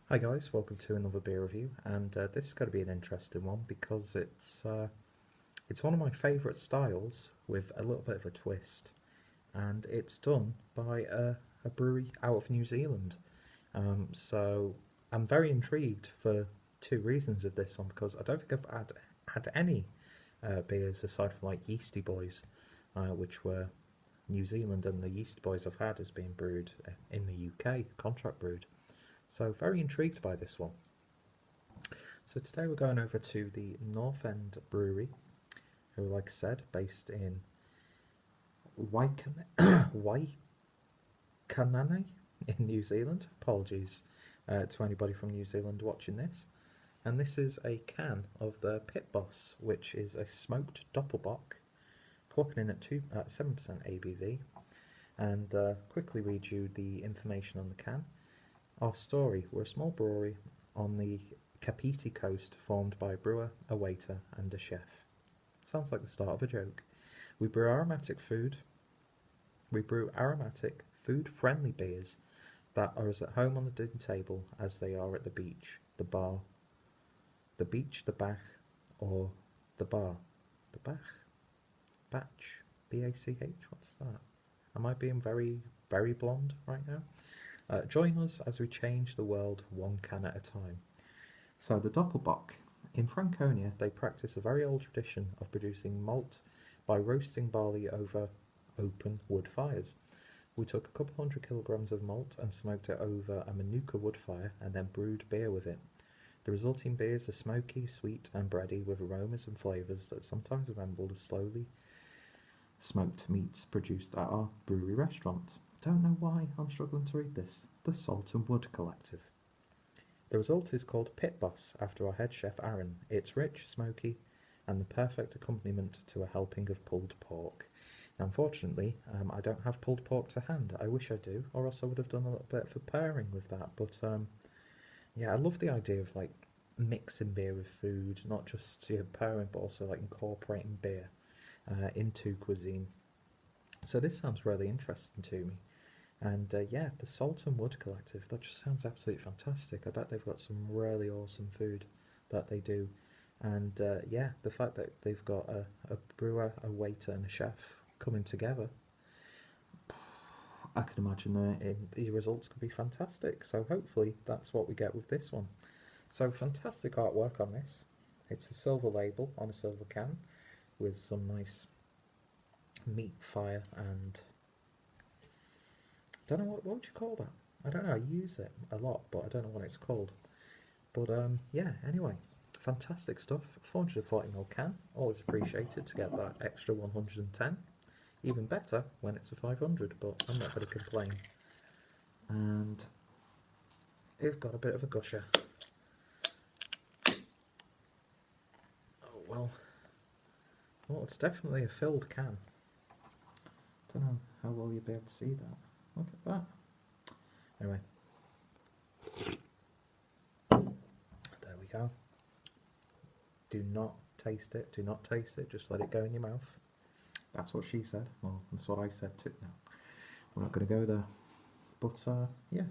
Hi guys, welcome to another beer review, and this is going to be an interesting one because it's one of my favourite styles with a little bit of a twist, and it's done by a brewery out of New Zealand. So I'm very intrigued for two reasons of this one because I don't think I've had any beers aside from like Yeasty Boys, which were New Zealand, and the Yeast Boys I've had has been brewed in the UK, contract brewed. So very intrigued by this one. So today we're going over to the North End Brewery, who, like I said, based in Waikanane in New Zealand. Apologies to anybody from New Zealand watching this. And this is a can of the Pit Boss, which is a smoked Doppelbock, clocking in at 7% ABV. And quickly read you the information on the can. Our story: we're a small brewery on the Kapiti coast formed by a brewer, a waiter and a chef. Sounds like the start of a joke. We brew aromatic, food-friendly beers that are as at home on the dinner table as they are at the beach, the bar, the beach, the bach, or the bar. The bach? Batch? B-A-C-H? What's that? Am I being very, very blonde right now? Join us as we change the world one can at a time. So the Doppelbock. In Franconia, they practice a very old tradition of producing malt by roasting barley over open wood fires. We took a couple hundred kilograms of malt and smoked it over a manuka wood fire and then brewed beer with it. The resulting beers are smoky, sweet and bready with aromas and flavours that sometimes resemble the slowly smoked meats produced at our brewery restaurant. Don't know why I'm struggling to read this. The Salt and Wood Collective. The result is called Pit Boss after our head chef Aaron. It's rich, smoky, and the perfect accompaniment to a helping of pulled pork. Now, unfortunately, I don't have pulled pork to hand. I wish I do, or else I would have done a little bit for pairing with that. But yeah, I love the idea of like mixing beer with food, not just pairing, but also like incorporating beer into cuisine. So this sounds really interesting to me. And yeah, the Salt and Wood Collective, that just sounds absolutely fantastic. I bet they've got some really awesome food that they do. And yeah, the fact that they've got a brewer, a waiter and a chef coming together, I can imagine the results could be fantastic. So hopefully that's what we get with this one. So fantastic artwork on this. It's a silver label on a silver can with some nice meat fire and don't know what would you call that. I don't know. I use it a lot, but I don't know what it's called. But yeah. Anyway, fantastic stuff. 440ml can. Always appreciated to get that extra 110. Even better when it's a 500, but I'm not going to complain. And it's got a bit of a gusher. Oh well. Well, it's definitely a filled can. Don't know how well you'll be able to see that. Look at that. Anyway, there we go. Do not taste it. Do not taste it. Just let it go in your mouth. That's what she said. Well, that's what I said too. No, we're not going to go there. But yeah.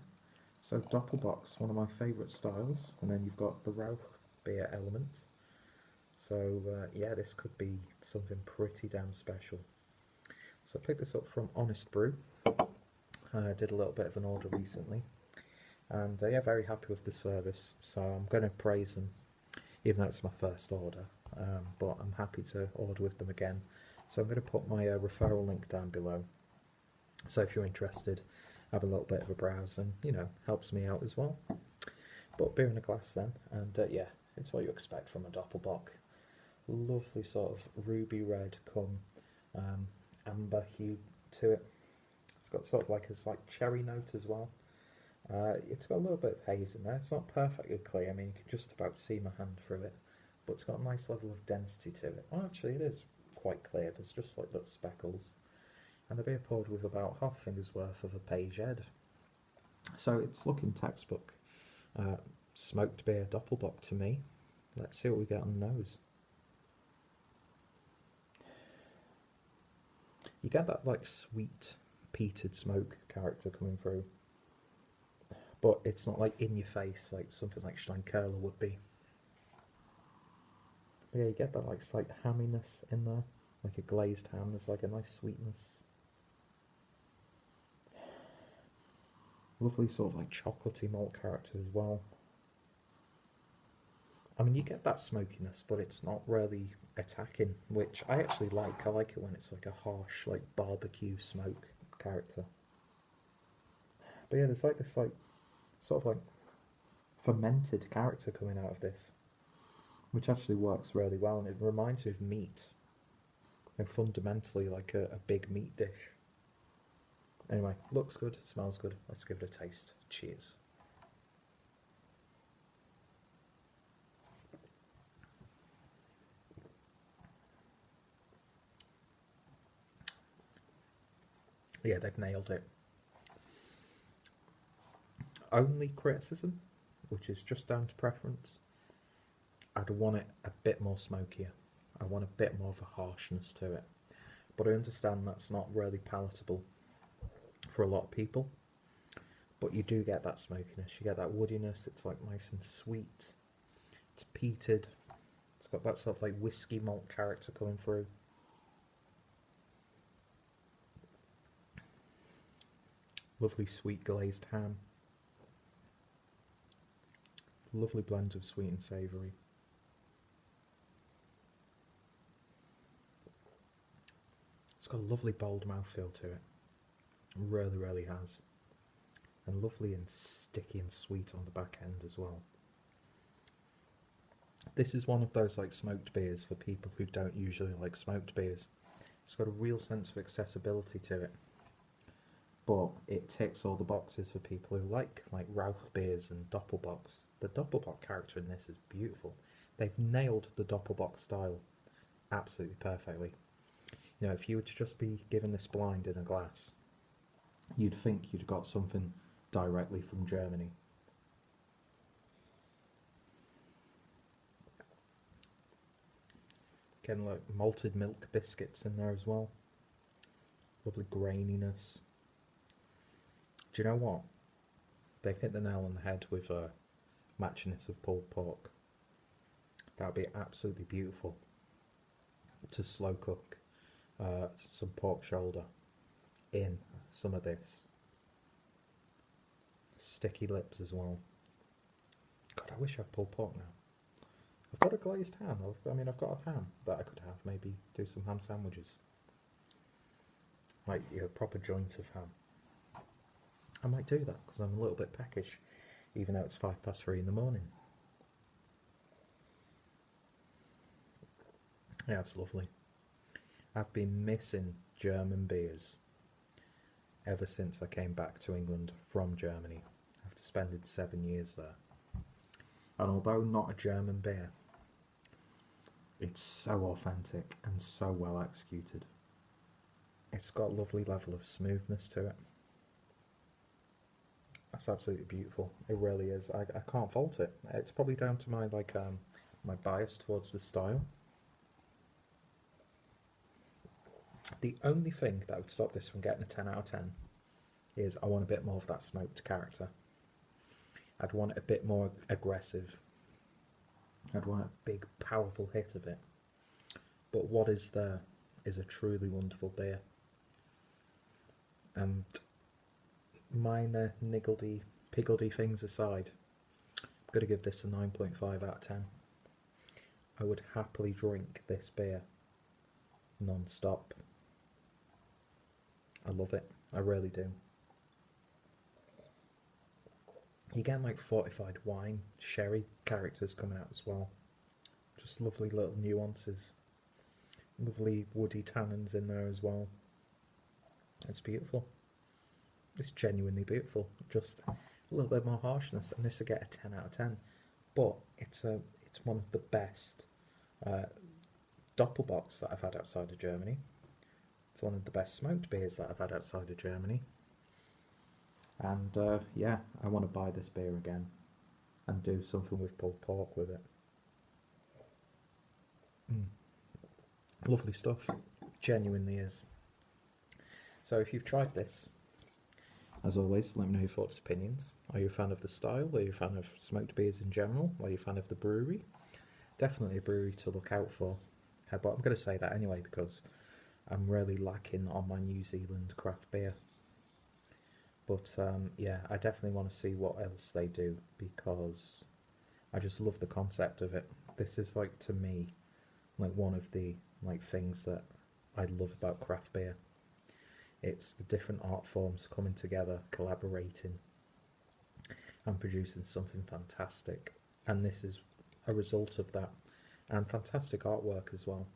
So Doppelbock's one of my favourite styles, and then you've got the Rauch beer element. So yeah, this could be something pretty damn special. So I picked this up from HonestBrew. I did a little bit of an order recently, and yeah, very happy with the service. So I'm going to praise them, even though it's my first order. But I'm happy to order with them again. So I'm going to put my referral link down below. So if you're interested, have a little bit of a browse, and helps me out as well. But beer in a glass then, and yeah, it's what you expect from a Doppelbock. Lovely sort of ruby red come amber hue to it. It's got sort of like a slight cherry note as well. It's got a little bit of haze in there. It's not perfectly clear. I mean, you can just about see my hand through it, but it's got a nice level of density to it. Well, actually, it is quite clear. There's just like little speckles. And the beer poured with about half a finger's worth of a page head. So it's looking textbook smoked beer Doppelbock to me. Let's see what we get on the nose. You get that like sweet peated smoke character coming through, but it's not like in your face like something like Steinkerler would be. But yeah, you get that like slight hamminess in there, like a glazed ham. There's like a nice sweetness. Lovely sort of like chocolatey malt character as well. I mean, you get that smokiness, but it's not really attacking, which I actually like. I like it when it's like a harsh, like barbecue smoke character. But yeah, there's like this like sort of like fermented character coming out of this, which actually works really well, and it reminds me of meat. And fundamentally like a big meat dish. Anyway, looks good, smells good. Let's give it a taste. Cheers. Yeah, they've nailed it. Only criticism, which is just down to preference, I'd want it a bit more smokier. I want a bit more of a harshness to it. But I understand that's not really palatable for a lot of people. But you do get that smokiness, you get that woodiness, it's like nice and sweet. It's peated. It's got that sort of like whiskey malt character coming through. Lovely sweet glazed ham. Lovely blend of sweet and savoury. It's got a lovely bold mouthfeel to it. It really, really has. And lovely and sticky and sweet on the back end as well. This is one of those like smoked beers for people who don't usually like smoked beers. It's got a real sense of accessibility to it. But it ticks all the boxes for people who like Rauch beers and Doppelbocks. The Doppelbock character in this is beautiful. They've nailed the Doppelbock style absolutely perfectly. You know, if you were to just be given this blind in a glass, you'd think you'd got something directly from Germany. Getting like malted milk biscuits in there as well. Lovely graininess. Do you know what? They've hit the nail on the head with matching it with pulled pork. That would be absolutely beautiful to slow cook some pork shoulder in some of this. Sticky lips as well. God, I wish I had pulled pork now. I've got a glazed ham. I've got a ham that I could have. Maybe do some ham sandwiches. Like a proper joint of ham. I might do that because I'm a little bit peckish, even though it's 3:05 in the morning. Yeah, it's lovely. I've been missing German beers ever since I came back to England from Germany after spending 7 years there. And although not a German beer, it's so authentic and so well executed. It's got a lovely level of smoothness to it. That's absolutely beautiful. It really is. I can't fault it. It's probably down to my my bias towards the style. The only thing that would stop this from getting a 10 out of 10 is I want a bit more of that smoked character. I'd want it a bit more aggressive. I'd want a big, powerful hit of it. But what is there is a truly wonderful beer. And minor niggledy, piggledy things aside, I'm going to give this a 9.5 out of 10. I would happily drink this beer non-stop. I love it. I really do. You get like fortified wine, sherry characters coming out as well. Just lovely little nuances. Lovely woody tannins in there as well. It's beautiful. It's genuinely beautiful. Just a little bit more harshness, and this will get a 10 out of 10. But it's one of the best Doppelbocks that I've had outside of Germany. It's one of the best smoked beers that I've had outside of Germany. And yeah, I want to buy this beer again and do something with pulled pork with it. Lovely stuff. Genuinely is. So if you've tried this, as always, let me know your thoughts and opinions. Are you a fan of the style? Are you a fan of smoked beers in general? Are you a fan of the brewery? Definitely a brewery to look out for. But I'm going to say that anyway because I'm really lacking on my New Zealand craft beer. But yeah, I definitely want to see what else they do because I just love the concept of it. This is like, to me, like one of the like things that I love about craft beer. It's the different art forms coming together, collaborating, and producing something fantastic. And this is a result of that. And fantastic artwork as well.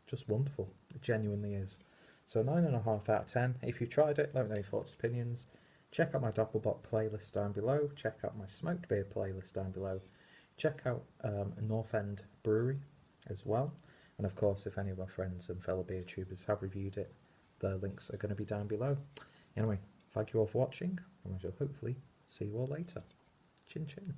Just wonderful. It genuinely is. So 9.5 out of 10. If you've tried it, let me know your thoughts, opinions. Check out my Doppelbock playlist down below. Check out my smoked beer playlist down below. Check out North End Brewery as well. And of course, if any of my friends and fellow beer tubers have reviewed it, the links are going to be down below. Anyway, thank you all for watching, and I shall hopefully see you all later. Chin chin.